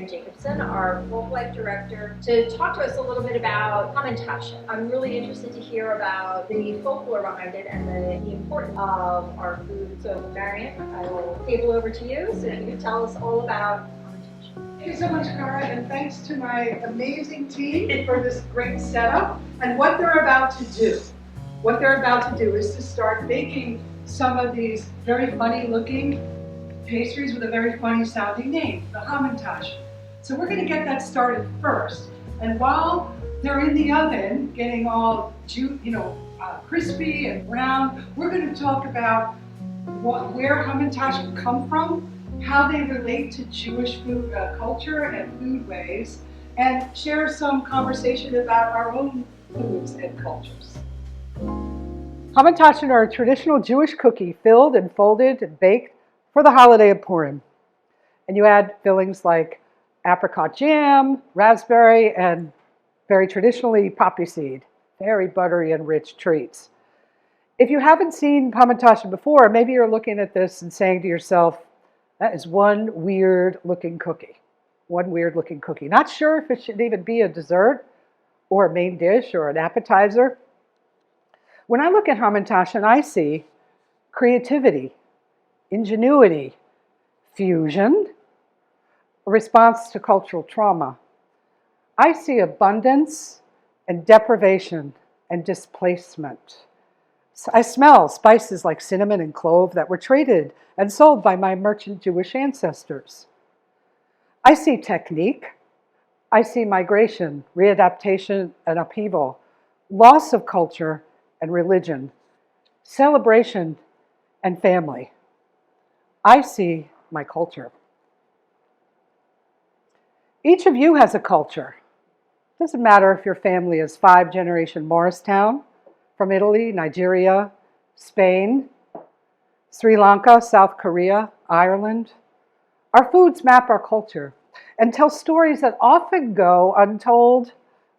Marion Jacobson, our Folklife director, to talk to us a little bit about Haman. I'm really interested to hear about the folklore behind it and the importance of our food. So Marion, I will table over to you so you can tell us all about Haman. Thank you so much, Cara, and thanks to my amazing team for this great setup and what they're about to do. What they're about to do is to start baking some of these very funny looking pastries with a very funny sounding name, the Haman. So we're going to get that started first. And while they're in the oven, getting all crispy and brown, we're going to talk about where Haman come from, how they relate to Jewish food culture and food ways, and share some conversation about our own foods and cultures. Haman are a traditional Jewish cookie filled and folded and baked for the holiday of Purim. And you add fillings like apricot jam, raspberry, and very traditionally poppy seed. Very buttery and rich treats. If you haven't seen Haman before, maybe you're looking at this and saying to yourself, that is one weird looking cookie. One weird looking cookie. Not sure if it should even be a dessert or a main dish or an appetizer. When I look at Haman, I see creativity, ingenuity, fusion, a response to cultural trauma. I see abundance and deprivation and displacement. I smell spices like cinnamon and clove that were traded and sold by my merchant Jewish ancestors. I see technique. I see migration, readaptation and upheaval, loss of culture and religion, celebration and family. I see my culture. Each of you has a culture. It doesn't matter if your family is 5-generation Morristown, from Italy, Nigeria, Spain, Sri Lanka, South Korea, Ireland. Our foods map our culture and tell stories that often go untold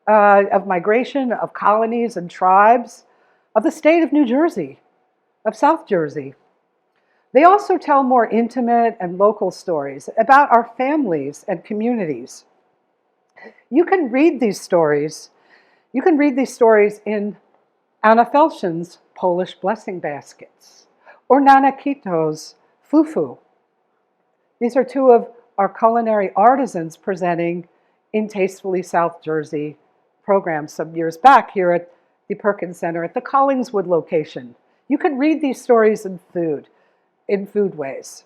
of migration, of colonies and tribes, of the state of New Jersey, of South Jersey. They also tell more intimate and local stories about our families and communities. You can read these stories. You can read these stories in Anna Felshen's Polish blessing baskets or Nana Kito's fufu. These are two of our culinary artisans presenting in Tastefully South Jersey programs some years back here at the Perkins Center at the Collingswood location. You can read these stories in foodways.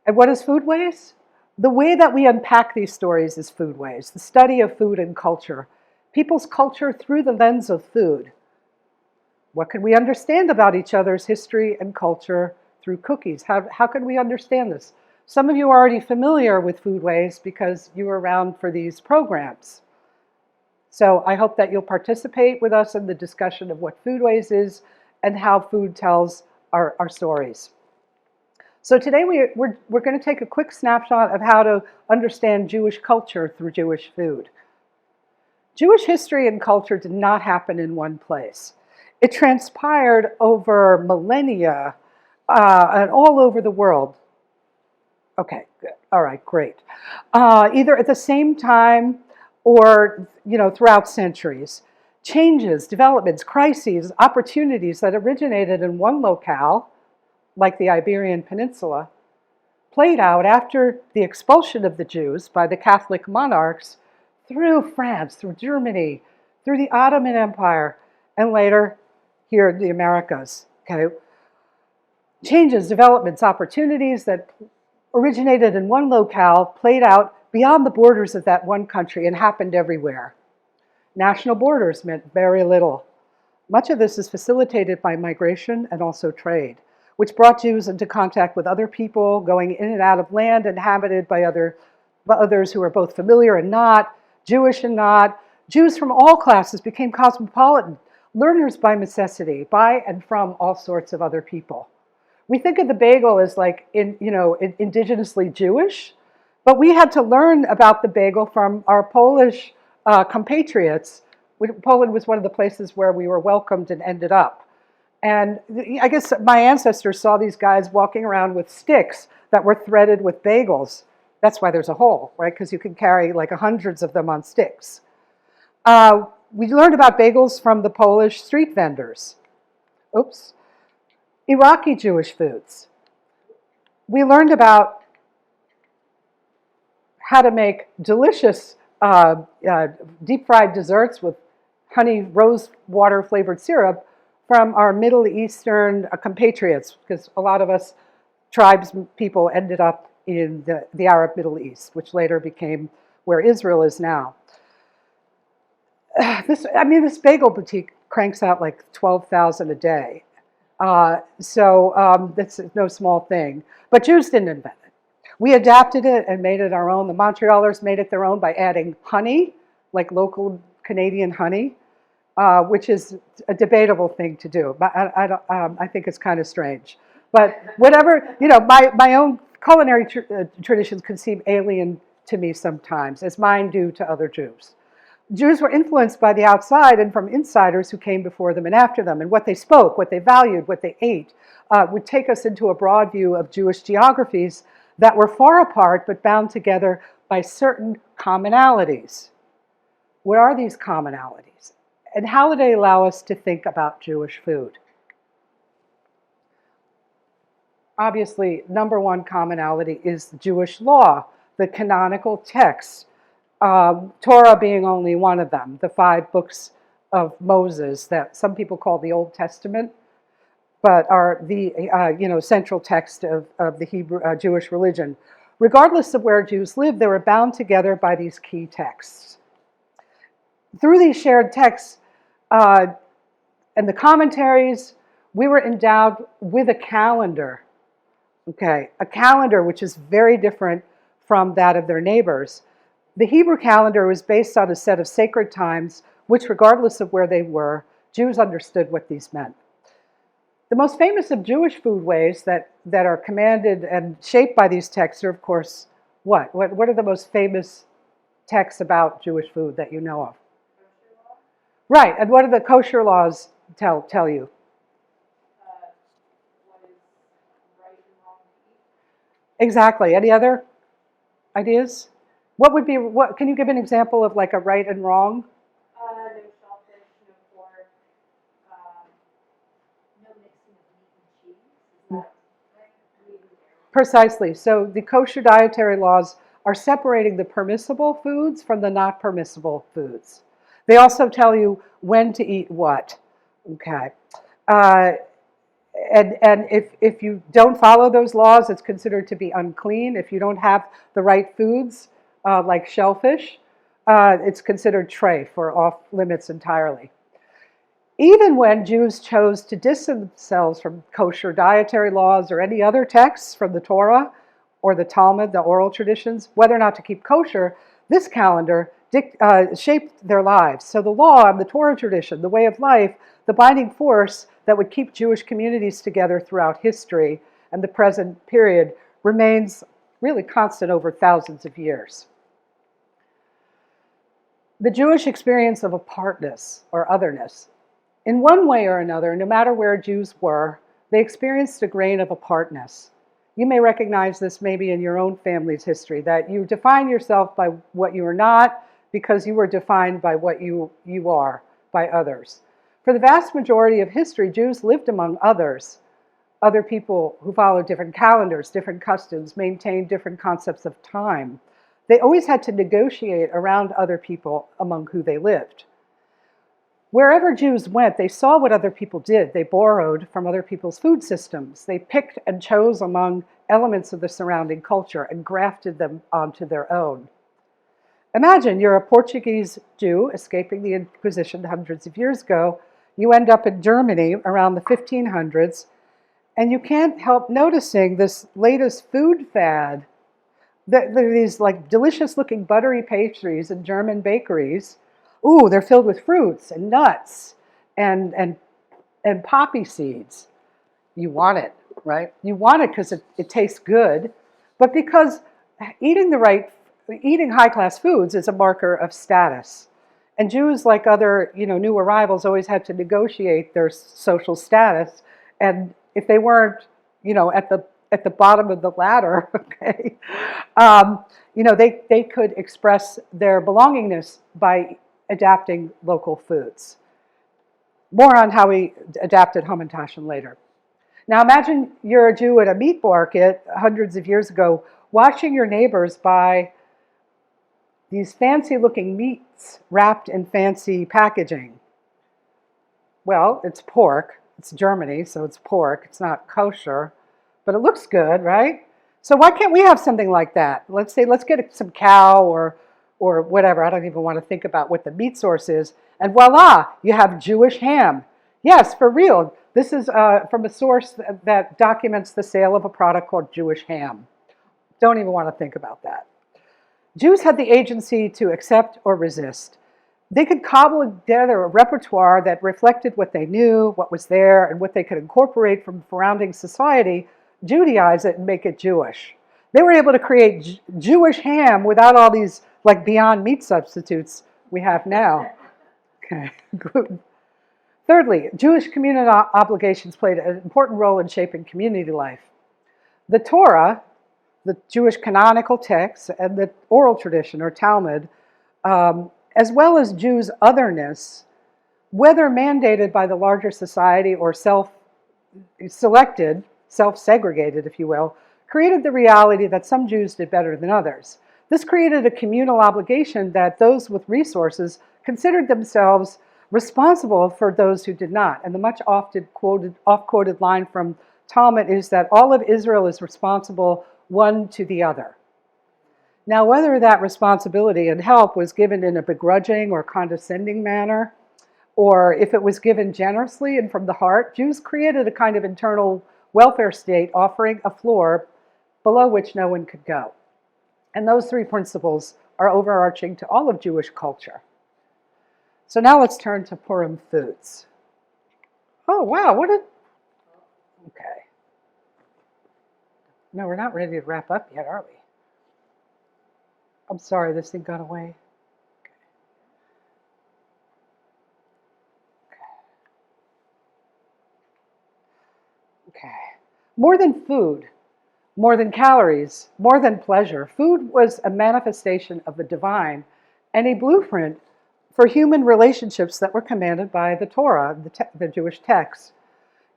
And what is foodways? The way that we unpack these stories is foodways, the study of food and culture, people's culture through the lens of food. What can we understand about each other's history and culture through cookies? How can we understand this? Some of you are already familiar with foodways because you were around for these programs. So I hope that you'll participate with us in the discussion of what foodways is and how food tells our stories. So today we're going to take a quick snapshot of how to understand Jewish culture through Jewish food. Jewish history and culture did not happen in one place. It transpired over millennia and all over the world. Okay, good. All right, great. Either at the same time or throughout centuries. Changes, developments, crises, opportunities that originated in one locale, like the Iberian Peninsula, played out after the expulsion of the Jews by the Catholic monarchs through France, through Germany, through the Ottoman Empire, and later here in the Americas. Okay? Changes, developments, opportunities that originated in one locale played out beyond the borders of that one country and happened everywhere. National borders meant very little. Much of this is facilitated by migration and also trade, which brought Jews into contact with other people, going in and out of land inhabited by others who are both familiar and not, Jewish and not. Jews from all classes became cosmopolitan, learners by necessity, by and from all sorts of other people. We think of the bagel as like indigenously Jewish, but we had to learn about the bagel from our Polish compatriots. Poland was one of the places where we were welcomed and ended up. And I guess my ancestors saw these guys walking around with sticks that were threaded with bagels. That's why there's a hole, right? Because you can carry like hundreds of them on sticks. We learned about bagels from the Polish street vendors. Oops. Iraqi Jewish foods. We learned about how to make delicious deep-fried desserts with honey rose water flavored syrup from our Middle Eastern compatriots, because a lot of us tribes people ended up in the Arab Middle East, which later became where Israel is now. This bagel boutique cranks out like 12,000 a day. So that's no small thing. But Jews didn't invent it. We adapted it and made it our own. The Montrealers made it their own by adding honey, like local Canadian honey, which is a debatable thing to do. But I think it's kind of strange. But whatever, my own culinary traditions can seem alien to me sometimes, as mine do to other Jews. Jews were influenced by the outside and from insiders who came before them and after them, and what they spoke, what they valued, what they ate, would take us into a broad view of Jewish geographies that were far apart but bound together by certain commonalities. What are these commonalities? And how do they allow us to think about Jewish food? Obviously, number one commonality is Jewish law, the canonical texts, Torah being only one of them, the 5 books of Moses that some people call the Old Testament, but are the central text of the Hebrew Jewish religion. Regardless of where Jews lived, they were bound together by these key texts. Through these shared texts and the commentaries, we were endowed with a calendar. Okay, a calendar which is very different from that of their neighbors. The Hebrew calendar was based on a set of sacred times, which, regardless of where they were, Jews understood what these meant. The most famous of Jewish foodways that are commanded and shaped by these texts are, of course, what? What are the most famous texts about Jewish food that you know of? Kosher law? Right, and what do the kosher laws tell you? What is right and wrong to eat? Exactly. Any other ideas? What can you give an example of like a right and wrong? No shellfish, no pork, no mixing of meat and cheese. Is that right? Precisely. So the kosher dietary laws are separating the permissible foods from the not permissible foods. They also tell you when to eat what. Okay. And if you don't follow those laws, it's considered to be unclean. If you don't have the right foods, like shellfish, it's considered treif or off limits entirely. Even when Jews chose to distance themselves from kosher dietary laws or any other texts from the Torah or the Talmud, the oral traditions, whether or not to keep kosher, this calendar shaped their lives. So the law and the Torah tradition, the way of life, the binding force that would keep Jewish communities together throughout history and the present period remains really constant over thousands of years. The Jewish experience of apartness or otherness. In one way or another, no matter where Jews were, they experienced a grain of apartness. You may recognize this maybe in your own family's history, that you define yourself by what you are not because you were defined by what you are by others. For the vast majority of history, Jews lived among others, other people who followed different calendars, different customs, maintained different concepts of time. They always had to negotiate around other people among who they lived. Wherever Jews went, they saw what other people did. They borrowed from other people's food systems. They picked and chose among elements of the surrounding culture and grafted them onto their own. Imagine you're a Portuguese Jew escaping the Inquisition hundreds of years ago. You end up in Germany around the 1500s, and you can't help noticing this latest food fad. There are these like delicious looking buttery pastries in German bakeries. Ooh, they're filled with fruits and nuts and poppy seeds. You want it, right? You want it because it tastes good, but because eating high-class foods is a marker of status. And Jews, like other new arrivals, always had to negotiate their social status. And if they weren't at at the bottom of the ladder, okay, they could express their belongingness by adapting local foods. More on how we adapted Hamantaschen later. Now imagine you're a Jew at a meat market hundreds of years ago, watching your neighbors buy these fancy-looking meats wrapped in fancy packaging. Well, it's pork. It's Germany, so it's pork. It's not kosher, but it looks good, right? So why can't we have something like that? Let's get some cow or whatever. I don't even want to think about what the meat source is. And voila, you have Jewish ham. Yes, for real. This is from a source that documents the sale of a product called Jewish ham. Don't even want to think about that. Jews had the agency to accept or resist. They could cobble together a repertoire that reflected what they knew, what was there, and what they could incorporate from surrounding society, Judaize it, and make it Jewish. They were able to create Jewish ham without all these Beyond Meat substitutes we have now. Okay, gluten. Thirdly, Jewish communal obligations played an important role in shaping community life. The Torah, the Jewish canonical texts, and the oral tradition, or Talmud, as well as Jews' otherness, whether mandated by the larger society or self-selected, self-segregated, if you will, created the reality that some Jews did better than others. This created a communal obligation that those with resources considered themselves responsible for those who did not. And the much oft-quoted line from Talmud is that all of Israel is responsible one to the other. Now, whether that responsibility and help was given in a begrudging or condescending manner, or if it was given generously and from the heart, Jews created a kind of internal welfare state offering a floor below which no one could go. And those three principles are overarching to all of Jewish culture. So now let's turn to Purim foods. Oh, wow, okay. No, we're not ready to wrap up yet, are we? I'm sorry, this thing got away. Okay. More than food, more than calories, more than pleasure, food was a manifestation of the divine and a blueprint for human relationships that were commanded by the Torah, the Jewish text.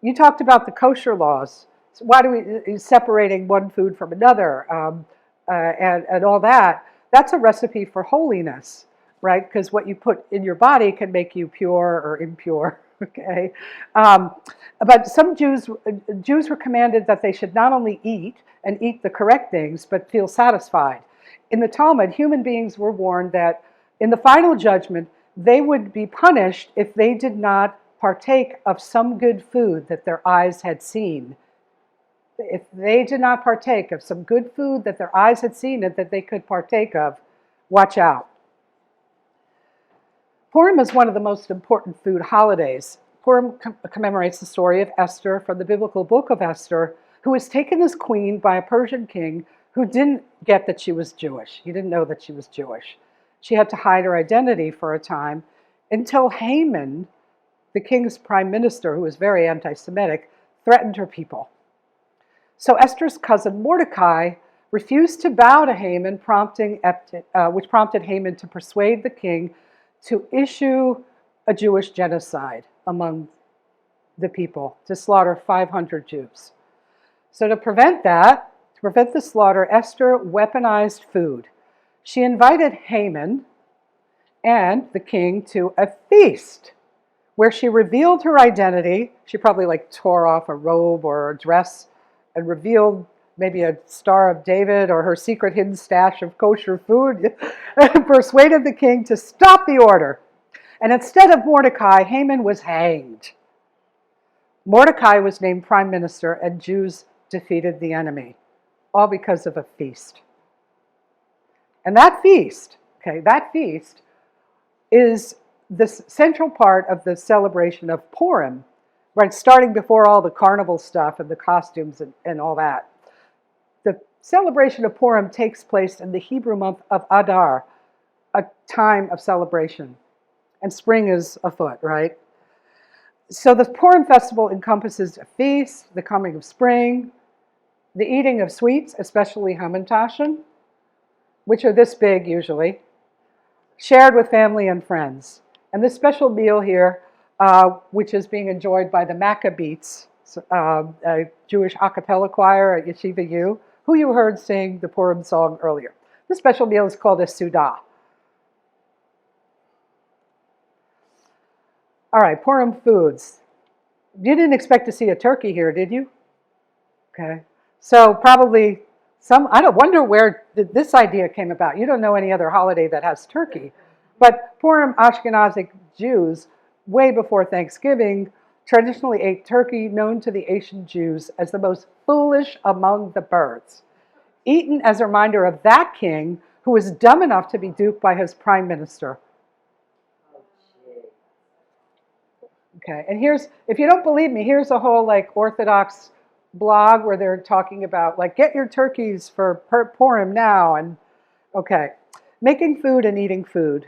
You talked about the kosher laws. So why do we separating one food from another and all that? That's a recipe for holiness, right? Because what you put in your body can make you pure or impure. Okay, but some Jews were commanded that they should not only eat the correct things, but feel satisfied. In the Talmud, human beings were warned that in the final judgment, they would be punished if they did not partake of some good food that their eyes had seen. If they did not partake of some good food that their eyes had seen and that they could partake of, watch out. Purim is one of the most important food holidays. Purim commemorates the story of Esther from the biblical book of Esther, who was taken as queen by a Persian king who didn't get that she was Jewish. He didn't know that she was Jewish. She had to hide her identity for a time until Haman, the king's prime minister, who was very anti-Semitic, threatened her people. So Esther's cousin Mordecai refused to bow to Haman, which prompted Haman to persuade the king to issue a Jewish genocide among the people, to slaughter 500 Jews. So to prevent the slaughter, Esther weaponized food. She invited Haman and the king to a feast where she revealed her identity. She probably tore off a robe or a dress and revealed maybe a Star of David or her secret hidden stash of kosher food, and persuaded the king to stop the order. And instead of Mordecai, Haman was hanged. Mordecai was named prime minister, and Jews defeated the enemy, all because of a feast. And that feast is the central part of the celebration of Purim, right? Starting before all the carnival stuff and the costumes and all that. The celebration of Purim takes place in the Hebrew month of Adar, a time of celebration. And spring is afoot, right? So the Purim festival encompasses a feast, the coming of spring, the eating of sweets, especially Hamantaschen, which are this big usually, shared with family and friends. And this special meal here, which is being enjoyed by the Maccabees, a Jewish a cappella choir at Yeshiva U, who you heard sing the Purim song earlier. This special meal is called a Sudah. All right, Purim foods. You didn't expect to see a turkey here, did you? Okay. So probably I don't wonder where this idea came about. You don't know any other holiday that has turkey. But Purim Ashkenazic Jews, way before Thanksgiving, traditionally ate turkey, known to the Asian Jews as the most foolish among the birds, eaten as a reminder of that king who was dumb enough to be duped by his prime minister. Okay, and if you don't believe me, here's a whole Orthodox blog where they're talking about get your turkeys for Purim now. And okay, making food and eating food,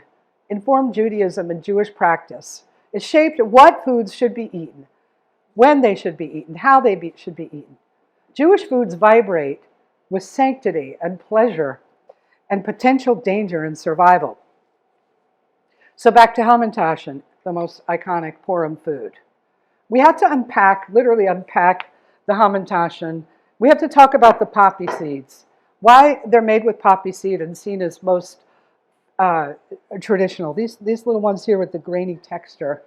informed Judaism and Jewish practice. It shaped what foods should be eaten, when they should be eaten, how they should be eaten. Jewish foods vibrate with sanctity and pleasure and potential danger and survival. So back to Hamantaschen, the most iconic Purim food. We have to literally unpack the Hamantaschen. We have to talk about the poppy seeds, why they're made with poppy seed and seen as most traditional. These little ones here with the grainy texture.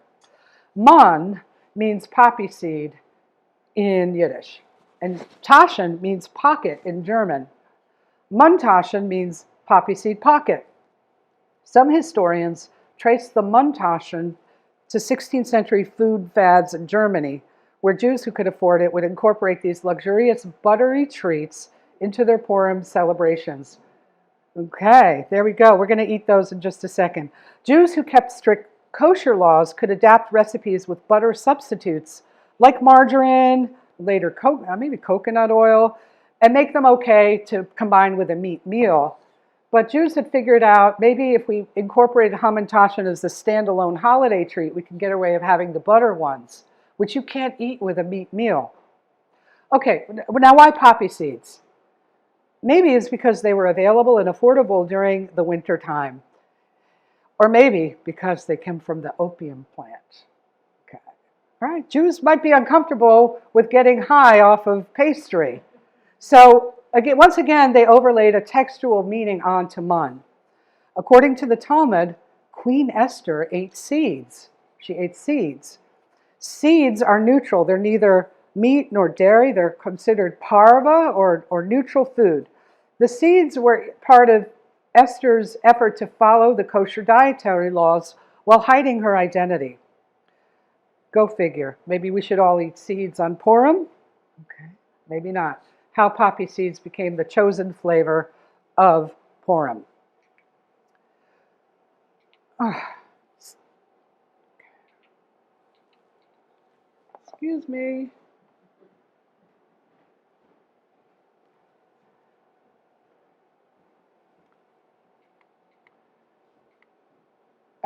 Man means poppy seed in Yiddish, and Taschen means pocket in German. Muntaschen means poppy seed pocket. Some historians trace the Muntaschen to 16th century food fads in Germany, where Jews who could afford it would incorporate these luxurious buttery treats into their Purim celebrations. Okay, there we go. We're going to eat those in just a second. Jews who kept strict kosher laws could adapt recipes with butter substitutes like margarine, later maybe coconut oil, and make them okay to combine with a meat meal. But Jews had figured out maybe if we incorporated Hamantaschen as a standalone holiday treat, we can get away of having the butter ones, which you can't eat with a meat meal. Okay, now why poppy seeds? Maybe it's because they were available and affordable during the winter time. Or maybe because they came from the opium plant. Okay. All right, Jews might be uncomfortable with getting high off of pastry. So once again, they overlaid a textual meaning onto mun. According to the Talmud, Queen Esther ate seeds. She ate seeds. Seeds are neutral. They're neither meat nor dairy. They're considered parva or neutral food. The seeds were part of Esther's effort to follow the kosher dietary laws while hiding her identity. Go figure. Maybe we should all eat seeds on Purim? Okay, maybe not. How poppy seeds became the chosen flavor of Purim. Excuse me.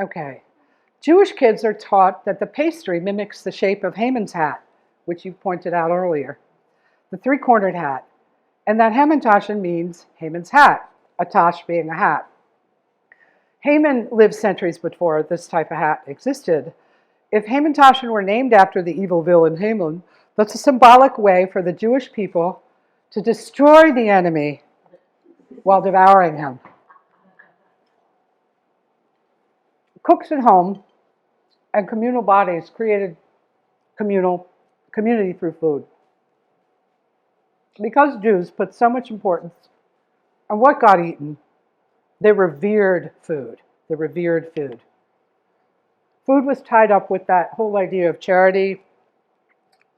Okay. Jewish kids are taught that the pastry mimics the shape of Haman's hat, which you pointed out earlier, the three-cornered hat, and that Hamantaschen means Haman's hat, a tash being a hat. Haman lived centuries before this type of hat existed. If Hamantaschen were named after the evil villain Haman, that's a symbolic way for the Jewish people to destroy the enemy while devouring him. Cooks at home and communal bodies created community through food. Because Jews put so much importance on what got eaten, they revered food. They revered food. Food was tied up with that whole idea of charity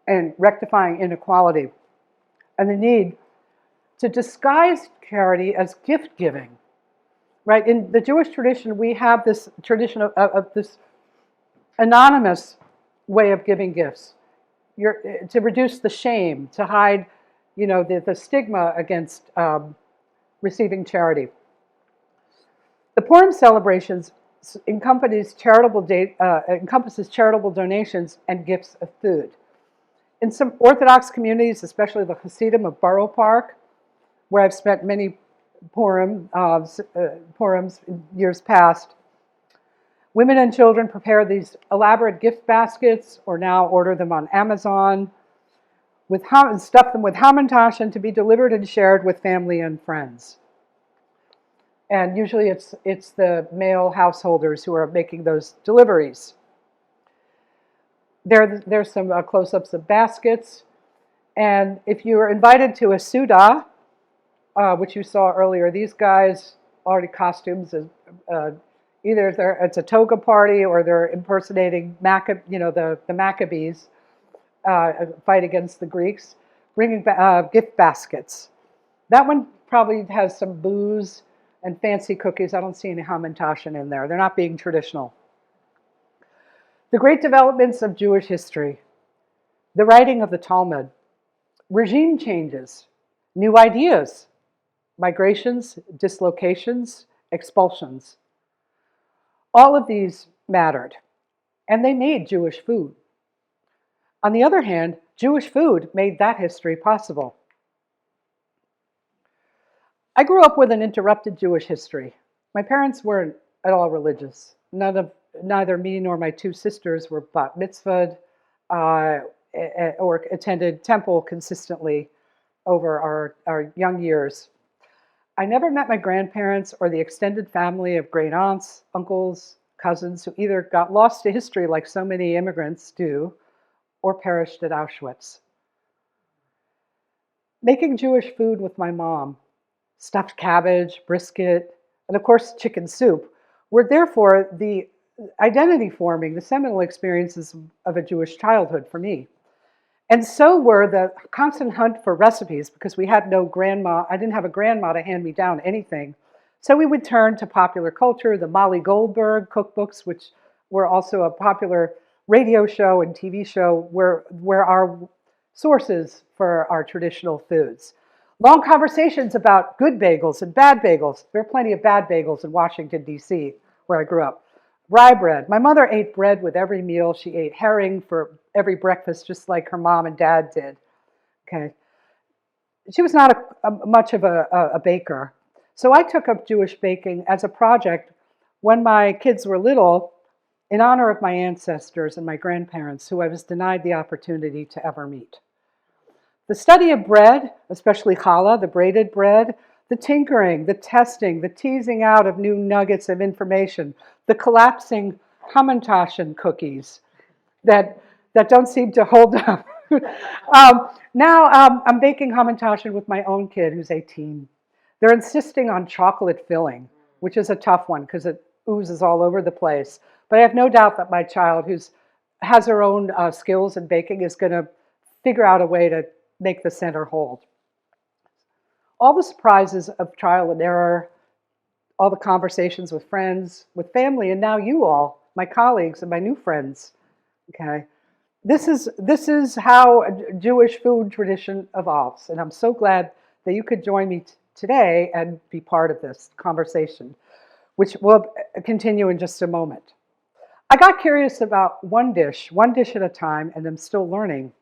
and rectifying inequality and the need to disguise charity as gift giving. Right? In the Jewish tradition, we have this tradition of this anonymous way of giving gifts. To reduce the shame, to hide, the stigma against receiving charity. The Purim celebrations encompasses charitable donations and gifts of food. In some Orthodox communities, especially the Hasidim of Borough Park, where I've spent many Purims in years past, women and children prepare these elaborate gift baskets, or now order them on Amazon, stuff them with Hamantaschen to be delivered and shared with family and friends. And usually it's the male householders who are making those deliveries. There's some close-ups of baskets. And if you are invited to a Suda, which you saw earlier, these guys already costumes, either it's a toga party or they're impersonating the Maccabees, fight against the Greeks, bringing gift baskets. That one probably has some booze and fancy cookies. I don't see any Hamantaschen in there. They're not being traditional. The great developments of Jewish history, the writing of the Talmud, regime changes, new ideas, migrations, dislocations, expulsions. All of these mattered, and they made Jewish food. On the other hand, Jewish food made that history possible. I grew up with an interrupted Jewish history. My parents weren't at all religious. Neither me nor my two sisters were bat mitzvahed or attended temple consistently over our young years. I never met my grandparents or the extended family of great aunts, uncles, cousins who either got lost to history like so many immigrants do or perished at Auschwitz. Making Jewish food with my mom, stuffed cabbage, brisket, and of course chicken soup, were therefore the identity forming, the seminal experiences of a Jewish childhood for me. And so were the constant hunt for recipes, because we had no grandma. I didn't have a grandma to hand me down anything. So we would turn to popular culture, the Molly Goldberg cookbooks, which were also a popular radio show and TV show, were our sources for our traditional foods. Long conversations about good bagels and bad bagels. There are plenty of bad bagels in Washington, D.C., where I grew up. Rye bread. My mother ate bread with every meal. She ate herring for every breakfast, just like her mom and dad did. Okay. She was not much of a baker. So I took up Jewish baking as a project when my kids were little, in honor of my ancestors and my grandparents, who I was denied the opportunity to ever meet. The study of bread, especially challah, the braided bread, the tinkering, the testing, the teasing out of new nuggets of information, the collapsing Hamantaschen cookies that don't seem to hold up. Now I'm baking Hamantaschen with my own kid who's 18. They're insisting on chocolate filling, which is a tough one because it oozes all over the place. But I have no doubt that my child, who has her own skills in baking, is going to figure out a way to make the center hold. All the surprises of trial and error, all the conversations with friends, with family, and now you all, my colleagues and my new friends. Okay, this is how a Jewish food tradition evolves, and I'm so glad that you could join me today and be part of this conversation, which will continue in just a moment. I got curious about one dish at a time, and I'm still learning.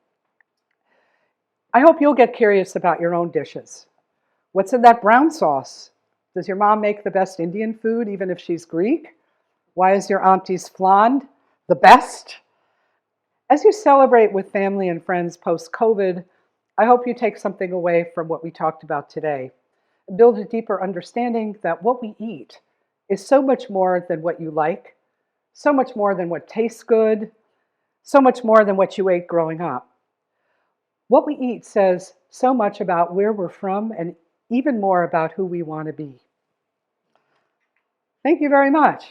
I hope you'll get curious about your own dishes. What's in that brown sauce? Does your mom make the best Indian food, even if she's Greek? Why is your auntie's flan the best? As you celebrate with family and friends post-COVID, I hope you take something away from what we talked about today. Build a deeper understanding that what we eat is so much more than what you like, so much more than what tastes good, so much more than what you ate growing up. What we eat says so much about where we're from and even more about who we want to be. Thank you very much.